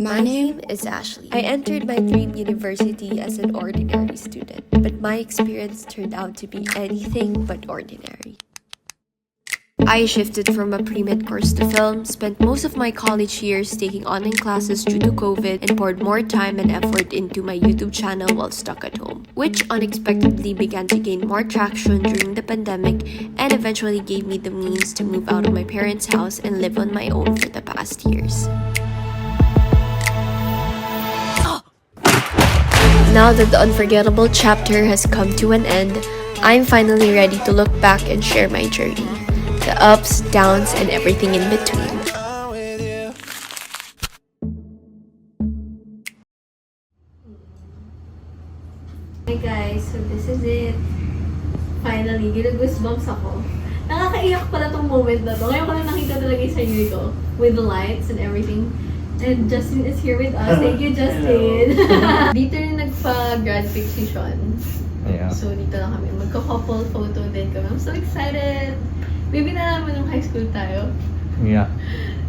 My name is Ashley. I entered my dream university as an ordinary student, but my experience turned out to be anything but ordinary. I shifted from a pre-med course to film, spent most of my college years taking online classes due to COVID, and poured more time and effort into my YouTube channel while stuck at home, which unexpectedly began to gain more traction during the pandemic and eventually gave me the means to move out of my parents' house and live on my own for the past years. Now that the unforgettable chapter has come to an end, I'm finally ready to look back and share my journey. The ups, downs, and everything in between. Hey guys, so this is it. Finally, gina-goosebumps ako. Nakakaiyak pala tong moment na to. Ngayon ko lang nakita talaga yung sarili ko with the lights and everything. And Justin is here with us. Thank you, Justin. Dito rin nagpa-grad pic si Sean. Yeah. So dito lang kami. Magka-couple photo din kami. I'm so excited. Maybe nalaman nung high school tayo. Yeah.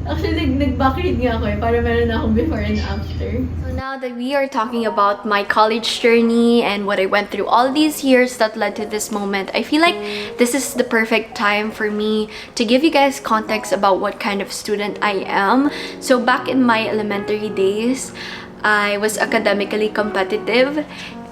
Actually, nag-backread nga ako para meron na akong before and after. So now that we are talking about my college journey and what I went through all these years that led to this moment, I feel like this is the perfect time for me to give you guys context about what kind of student I am. So back in my elementary days, I was academically competitive.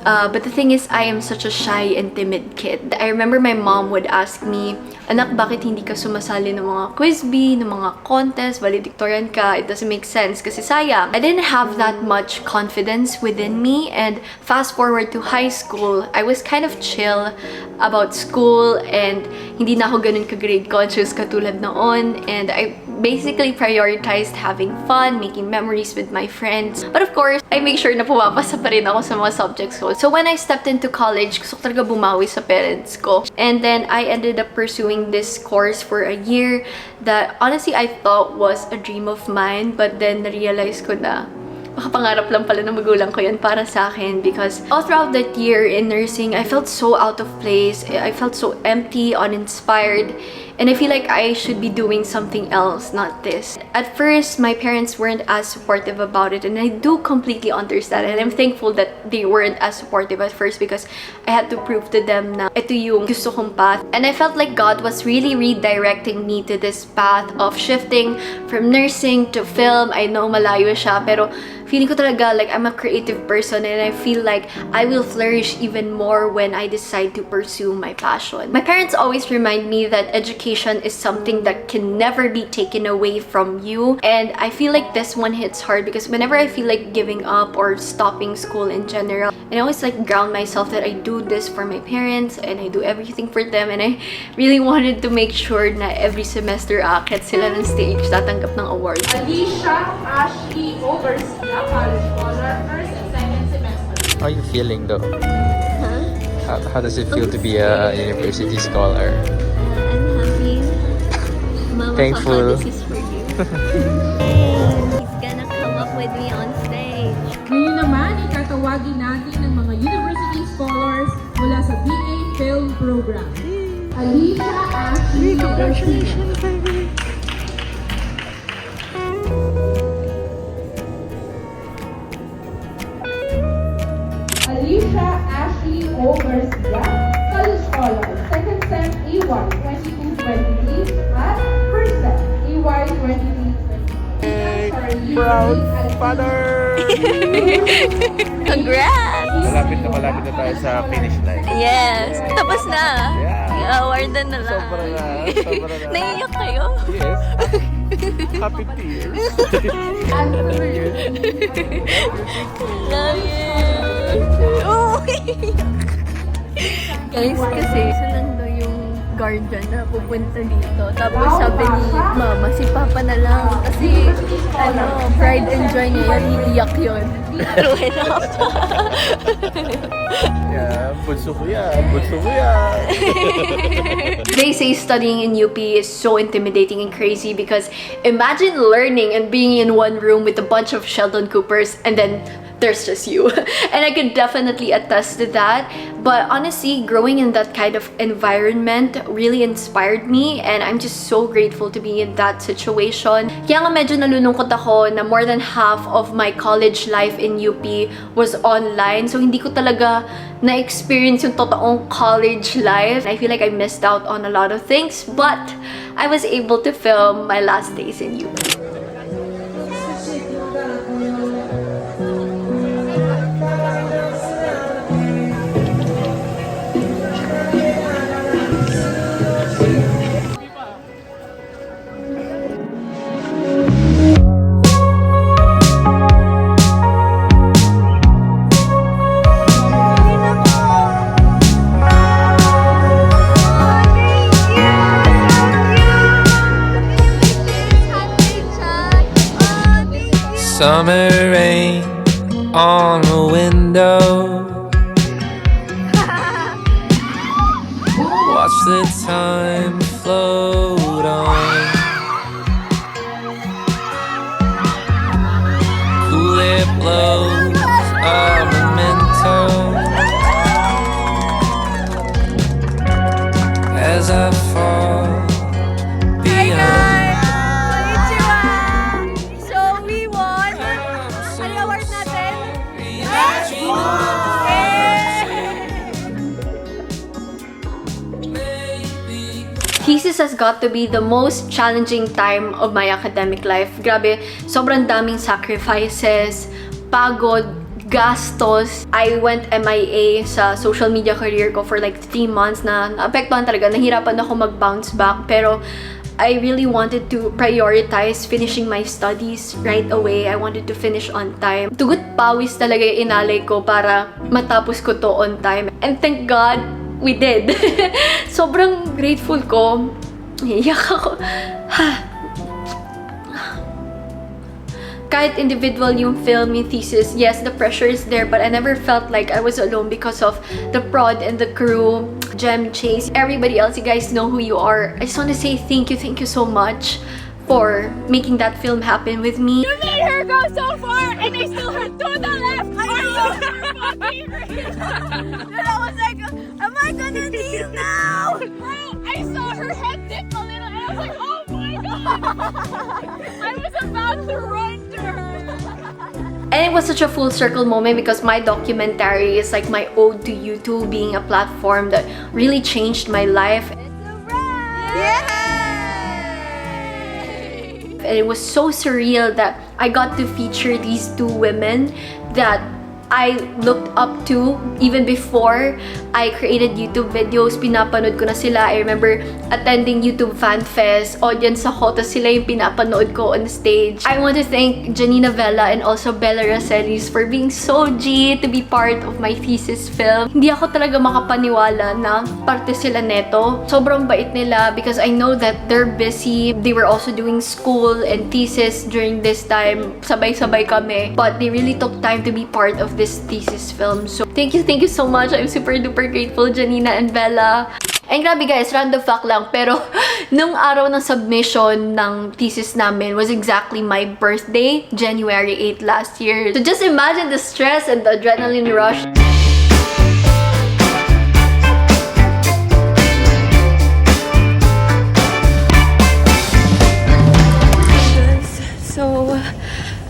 But the thing is, I am such a shy and timid kid. I remember my mom would ask me, "Anak, bakit hindi ka sumasali ng mga quiz bee, ng mga contest, valedictorian ka? It doesn't make sense kasi sayang." I didn't have that much confidence within me, and fast forward to high school, I was kind of chill about school and hindi na ako ganun ka-grade conscious katulad noon, and I basically prioritized having fun, making memories with my friends. But of course, I make sure na pumapasa pa rin ako sa mga subjects ko. So when I stepped into college, gusto ko talaga bumawi sa parents ko. And then I ended up pursuing this course for a year that honestly I thought was a dream of mine, but then na-realize ko na baka pangarap lang pala ng magulang ko yan para sa akin, because all throughout that year in nursing, I felt so out of place. I felt so empty, uninspired, and I feel like I should be doing something else, not this. At first, my parents weren't as supportive about it, and I do completely understand, and I'm thankful that they weren't as supportive at first because I had to prove to them na ito yung gusto kong path. And I felt like God was really redirecting me to this path of shifting from nursing to film. I know malayo siya, pero feeling ko talaga like I'm a creative person, and I feel like I will flourish even more when I decide to pursue my passion. My parents always remind me that education is something that can never be taken away from you, and I feel like this one hits hard because whenever I feel like giving up or stopping school in general, and I always like ground myself that I do this for my parents and I do everything for them, and I really wanted to make sure na every semester aakyat sila ng stage, tatanggap ng award. Alicia, Ashley, Garcia, college scholar, first and second semester. How are you feeling though? Huh? How does it feel to be a university scholar? I'm happy. Mama, Thankful. Papa, this is for you. He's gonna come up with me on stage. Ngayon naman, itatawagin natin ng mga university scholars mula sa BA Film Program. Alicia, Ashley, congratulations! Alicia, Ashley, Garcia, college scholar, second sem AY 22-23 at first sem AY 23-23. Proud father! Congrats! Malapit na tayo sa finish line. Yes! Tapos na! Yeah. Awardan na lang. Sobra na. Naiiyak kayo? Yes. Happy tears. Love you! Oh! Guys, kasi isa lang daw yung guardian na pupunta dito. Tapos sabi ni Mama, si Papa na lang. Kasi, pride and joy niya yun, iiyak yun. Pero enough. Yeah, bunso ko yan. They say studying in UP is so intimidating and crazy because imagine learning and being in one room with a bunch of Sheldon Coopers and then there's just you. And I could definitely attest to that. But honestly, growing in that kind of environment really inspired me, and I'm just so grateful to be in that situation. Kaya nga medyo nalulungkot ako na more than half of my college life in UP was online. So hindi ko talaga na-experience yung totoong college life. I feel like I missed out on a lot of things, but I was able to film my last days in UP. Summer rain on the window. Watch the time float on. Cool air blows a memento as I fall behind. Thesis has got to be the most challenging time of my academic life. Grabe, sobrang daming sacrifices, pagod, gastos. I went MIA sa social media career ko for like 3 months na naapektuhan talaga. Nahirapan ako mag-bounce back. Pero I really wanted to prioritize finishing my studies right away. I wanted to finish on time. Tugot pawis talaga yung inalay ko para matapos ko to on time. And thank God, we did. Sobrang grateful ko. Iyak ako. Kahit individual yung film, yung thesis, yes, the pressure is there, but I never felt like I was alone because of the prod and the crew, Gem, Chase, everybody else. You guys know who you are. I just want to say thank you so much for making that film happen with me. You made her go so far, and I still heard to the left. Are you fucking real? And I was like, am I gonna kneel now? Bro, I saw her head dip a little, and I was like, oh my god! I was about to run to her. And it was such a full circle moment because my documentary is like my ode to YouTube being a platform that really changed my life. And it was so surreal that I got to feature these two women that I looked up to even before I created YouTube videos. Pinapanood ko na sila. I remember attending YouTube Fan Fest. Audience ako, tapos sila yung pinapanood ko on stage. I want to thank Janina Vela and also Bella Racelis for being so G to be part of my thesis film. Hindi ako talaga makapaniwala na parte sila neto. Sobrang bait nila because I know that they're busy. They were also doing school and thesis during this time. Sabay-sabay kami. But they really took time to be part of this thesis film. So, thank you so much. I'm super duper grateful, Janina and Bella. And grabe guys, random fact lang, pero nung araw ng submission ng thesis namin was exactly my birthday, January 8 last year. So just imagine the stress and the adrenaline rush. So,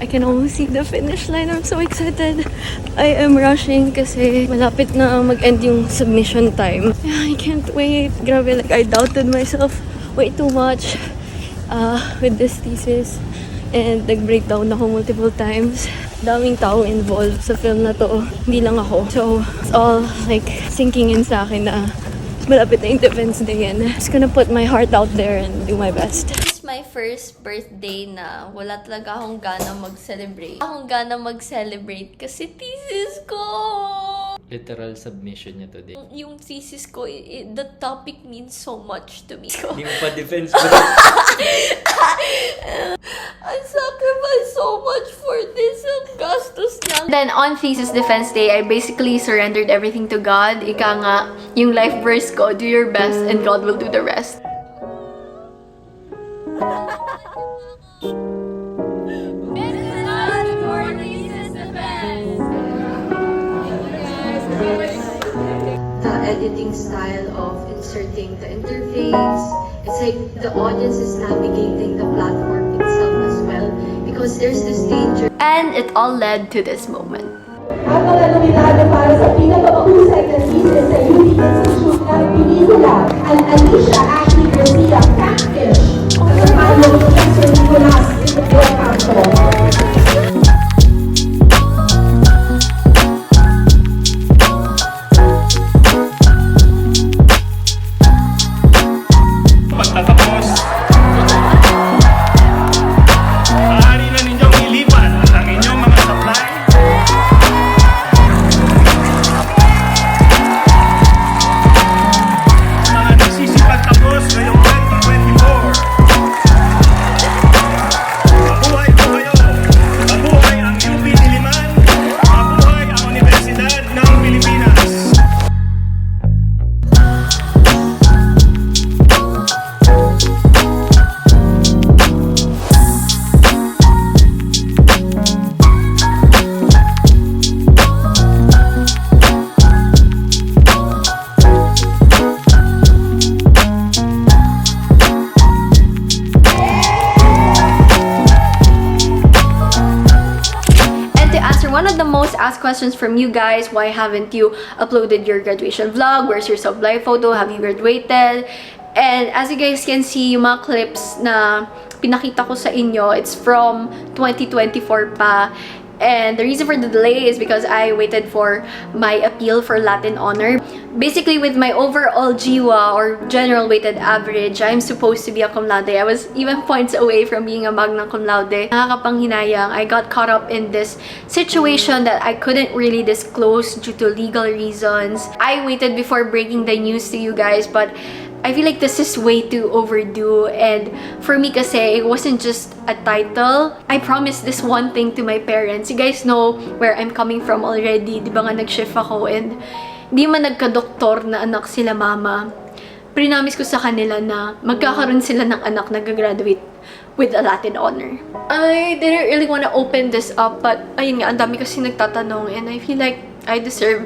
I can almost see the finish line. I'm so excited. I am rushing kasi malapit na mag-end yung submission time. Yeah, I can't wait. Grabe, like I doubted myself way too much with this thesis. And nag-breakdown ako multiple times. Daming tao involved sa film na to. Hindi lang ako. So, it's all like sinking in sa akin na malapit na yung defense day. And I'm just gonna put my heart out there and do my best. My first birthday na wala talaga akong gana mag-celebrate kasi thesis ko. Literal submission niya today. Yung thesis ko, the topic means so much to me. Hindi mo pa defense ko. I sacrificed so much for this. Ang gastos niya. Then on thesis defense day, I basically surrendered everything to God. Ika nga, yung life verse ko, do your best and God will do the rest. This is not for thesis defense. The editing style of inserting the interface. It's like the audience is navigating the platform itself as well because there's this danger. And it all led to this moment. Ang mga nominado para sa pinakamahusay na thesis sa Unique Institute ng Pelikula, ang Alicia 𝒂𝒂𝒅𝒆, at ang pangalong Professor Nicolas 𝒂𝒂𝒂𝒅𝒆. Pagtatapos, maaari na ninyong ilipat ang inyong mga supply. Mga nagsisipagtapos ngayong 2024. Mabuhay po kayo! Mabuhay ang UP Diliman! Mabuhay ang Universidad ng Pilipinas! One of the most asked questions from you guys, why haven't you uploaded your graduation vlog? Where's your sublime photo? Have you graduated? And as you guys can see, yung mga clips na pinakita ko sa inyo, it's from 2024 pa. And the reason for the delay is because I waited for my appeal for Latin honor. Basically, with my overall GWA or general weighted average, I'm supposed to be a cum laude. I was even points away from being a magna cum laude. Nakakapanghinayang, I got caught up in this situation that I couldn't really disclose due to legal reasons. I waited before breaking the news to you guys, but I feel like this is way too overdue, and for me kasi, it wasn't just a title. I promised this one thing to my parents. You guys know where I'm coming from already. Di ba nga nag-shift ako and di man nagka-doktor na anak sila mama. Prinamis ko sa kanila na magkakaroon sila ng anak na gagraduate with a Latin honor. I didn't really want to open this up, but ayun nga, ang dami kasi nagtatanong and I feel like I deserve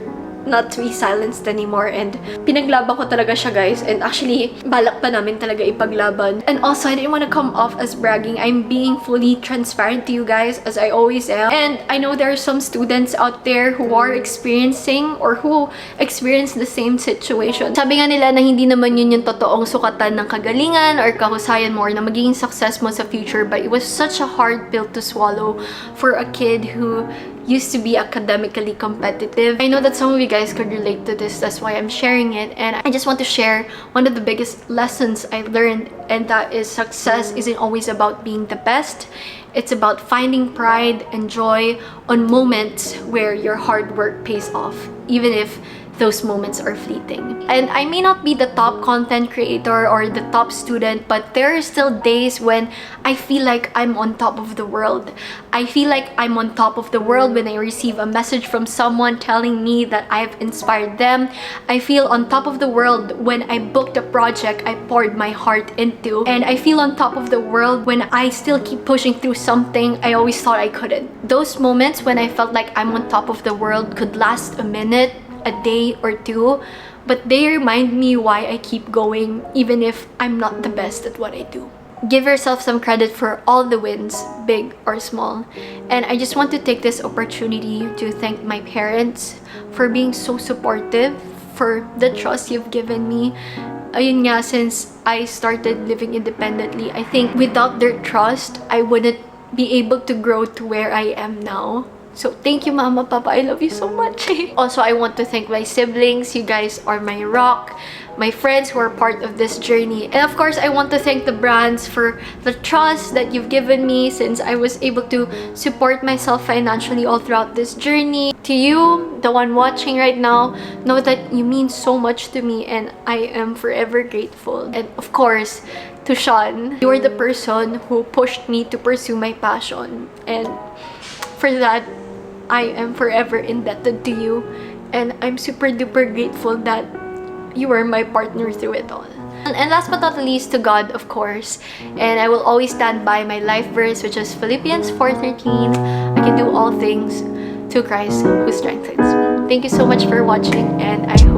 not to be silenced anymore, and pinaglaban ko talaga siya, guys, and actually balak pa namin talaga ipaglaban. And also, I didn't want to come off as bragging. I'm being fully transparent to you guys, as I always am, and I know there are some students out there who are experiencing or who experience the same situation. Sabi nga nila na hindi naman yun yung totoong sukatan ng kagalingan or kahusayan mo or na magiging success mo sa future, but it was such a hard pill to swallow for a kid who used to be academically competitive. I know that some of you guys could relate to this, that's why I'm sharing it, and I just want to share one of the biggest lessons I learned, and that is success isn't always about being the best. It's about finding pride and joy on moments where your hard work pays off, even if those moments are fleeting. And I may not be the top content creator or the top student, but there are still days when I feel like I'm on top of the world. I feel like I'm on top of the world when I receive a message from someone telling me that I've inspired them. I feel on top of the world when I booked a project I poured my heart into. And I feel on top of the world when I still keep pushing through something I always thought I couldn't. Those moments when I felt like I'm on top of the world could last a minute, a day or two, but they remind me why I keep going even if I'm not the best at what I do. Give yourself some credit for all the wins, big or small. And I just want to take this opportunity to thank my parents for being so supportive, for the trust you've given me. Ayun nga, since I started living independently, I think without their trust, I wouldn't be able to grow to where I am now. So, thank you, Mama, Papa. I love you so much. Also, I want to thank my siblings. You guys are my rock. My friends who are part of this journey. And of course, I want to thank the brands for the trust that you've given me since I was able to support myself financially all throughout this journey. To you, the one watching right now, know that you mean so much to me and I am forever grateful. And of course, to Sean, you're the person who pushed me to pursue my passion. And for that, I am forever indebted to you, and I'm super duper grateful that you were my partner through it all. And last but not least, to God, of course, and I will always stand by my life verse, which is Philippians 4:13. I can do all things through Christ who strengthens me. Thank you so much for watching, and I hope